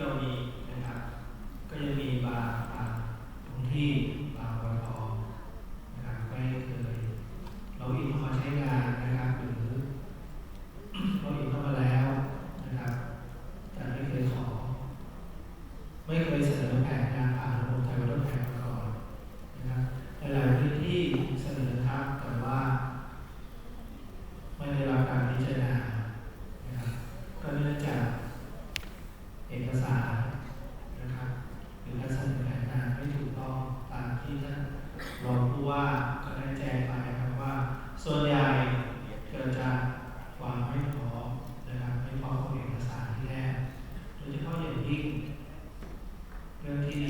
เรามีนะครับก็ยังมีบางพื้นที่บางอบต.นะครับไม่เคยเราอินเข้ามาใช้งานนะครับหรือเราอินเข้ามาแล้วนะครับแต่ไม่เคยขอไม่เคยเสนอแผนงานผ่านระบบไทยวัฒนแผนมาก่อนนะครับหลายพื้นที่เสนอครับแต่ว่าไม่ได้รับการพิจารณานะครับก็เนื่องจากเอกสารนะครับหรือการเสนอแผนงานไม่ถูกต้องตามที่ท่านรองผู้ว่าก็ได้แจ้งไปครับว่าส่วนใหญ่เกิดจากความไม่พร้อมนะครับไม่พร้อมของเอกสารที่แน่โดยเฉพาะอย่างยิ่งเรื่องที่